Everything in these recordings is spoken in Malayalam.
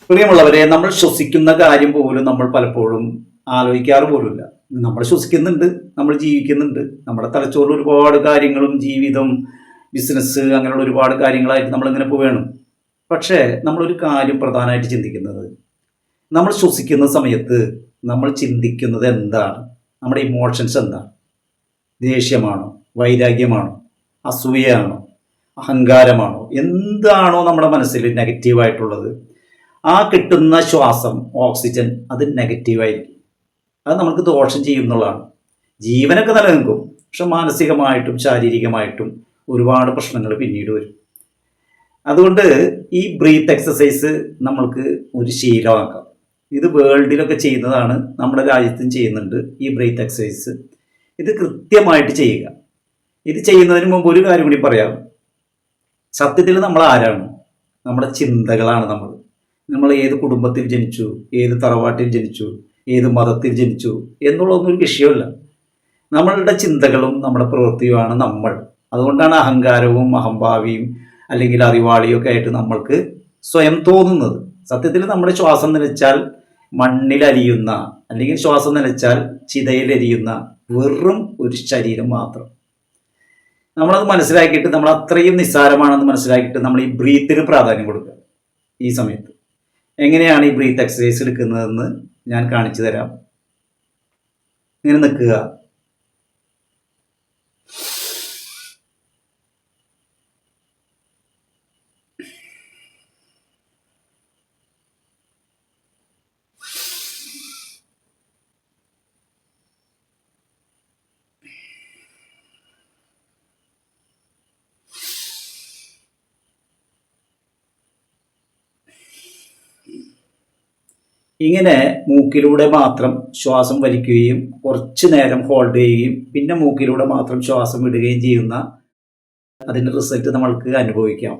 പ്രിയമുള്ളവരെ, നമ്മൾ ശ്വസിക്കുന്ന കാര്യം പോലും നമ്മൾ പലപ്പോഴും ആലോചിക്കാറ് പോലുമില്ല. നമ്മൾ ശ്വസിക്കുന്നുണ്ട്, നമ്മൾ ജീവിക്കുന്നുണ്ട്, നമ്മുടെ തലച്ചോറിൽ ഒരുപാട് കാര്യങ്ങളും ജീവിതം, ബിസിനസ്, അങ്ങനെയുള്ള ഒരുപാട് കാര്യങ്ങളായിട്ട് നമ്മളിങ്ങനെ പോവുകയാണ്. പക്ഷേ നമ്മളൊരു കാര്യം പ്രധാനമായിട്ട് ചിന്തിക്കുന്നത്, നമ്മൾ ശ്വസിക്കുന്ന സമയത്ത് നമ്മൾ ചിന്തിക്കുന്നത് എന്താണ്? നമ്മുടെ ഇമോഷൻസ് എന്താണ്? ദേഷ്യമാണോ, വൈരാഗ്യമാണോ, അസൂയയാണോ, അഹങ്കാരമാണോ, എന്താണോ നമ്മുടെ മനസ്സിൽ നെഗറ്റീവായിട്ടുള്ളത്? ആ കിട്ടുന്ന ശ്വാസം, ഓക്സിജൻ, അത് നെഗറ്റീവായിരിക്കും. അത് നമുക്ക് ദോഷം ചെയ്യുന്നുള്ളതാണ്. ജീവനൊക്കെ നിലനിൽക്കും, പക്ഷെ മാനസികമായിട്ടും ശാരീരികമായിട്ടും ഒരുപാട് പ്രശ്നങ്ങൾ പിന്നീട് വരും. അതുകൊണ്ട് ഈ ബ്രീത്ത് എക്സസൈസ് നമ്മൾക്ക് ഒരു ശീലമാക്കാം. ഇത് വേൾഡിലൊക്കെ ചെയ്യുന്നതാണ്, നമ്മുടെ രാജ്യത്തും ചെയ്യുന്നുണ്ട് ഈ ബ്രീത്ത് എക്സസൈസ്. ഇത് കൃത്യമായിട്ട് ചെയ്യുക. ഇത് ചെയ്യുന്നതിന് മുമ്പ് ഒരു കാര്യം കൂടി പറയാം. സത്യത്തിൽ നമ്മൾ ആരാണ്? നമ്മുടെ ചിന്തകളാണ് നമ്മൾ ഏത് കുടുംബത്തിൽ ജനിച്ചു, ഏത് തറവാട്ടിൽ ജനിച്ചു, ഏത് മതത്തിൽ ജനിച്ചു എന്നുള്ളതൊന്നും ഒരു വിഷയമല്ല. നമ്മളുടെ ചിന്തകളും നമ്മുടെ പ്രവൃത്തിയുമാണ് നമ്മൾ. അതുകൊണ്ടാണ് അഹങ്കാരവും അഹംഭാവിയും അല്ലെങ്കിൽ അറിവാളിയും ഒക്കെ ആയിട്ട് നമ്മൾക്ക് സ്വയം തോന്നുന്നത്. സത്യത്തിൽ നമ്മുടെ ശ്വാസം നിലച്ചാൽ മണ്ണിലരിയുന്ന, അല്ലെങ്കിൽ ശ്വാസം നിലച്ചാൽ ചിതയിലെരിയുന്ന വെറും ഒരു ശരീരം മാത്രം. നമ്മളത് മനസ്സിലാക്കിയിട്ട്, നമ്മൾ അത്രയും നിസ്സാരമാണെന്ന് മനസ്സിലാക്കിയിട്ട് നമ്മൾ ഈ ബ്രീത്തിന് പ്രാധാന്യം കൊടുക്കുക. ഈ സമയത്ത് എങ്ങനെയാണ് ഈ ബ്രീത്ത് എക്സസൈസ് എടുക്കുന്നതെന്ന് ഞാൻ കാണിച്ചു തരാം. ഇങ്ങനെ നിൽക്കുക. ഇങ്ങനെ മൂക്കിലൂടെ മാത്രം ശ്വാസം വലിക്കുകയും കുറച്ച് നേരം ഹോൾഡ് ചെയ്യുകയും പിന്നെ മൂക്കിലൂടെ മാത്രം ശ്വാസം വിടുകയും ചെയ്യുന്ന അതിൻ്റെ റിസൾട്ട് നമ്മൾക്ക് അനുഭവിക്കാം.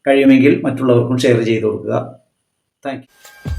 കഴിയുമെങ്കിൽ മറ്റുള്ളവർക്കും ഷെയർ ചെയ്ത് കൊടുക്കുക. Thank you.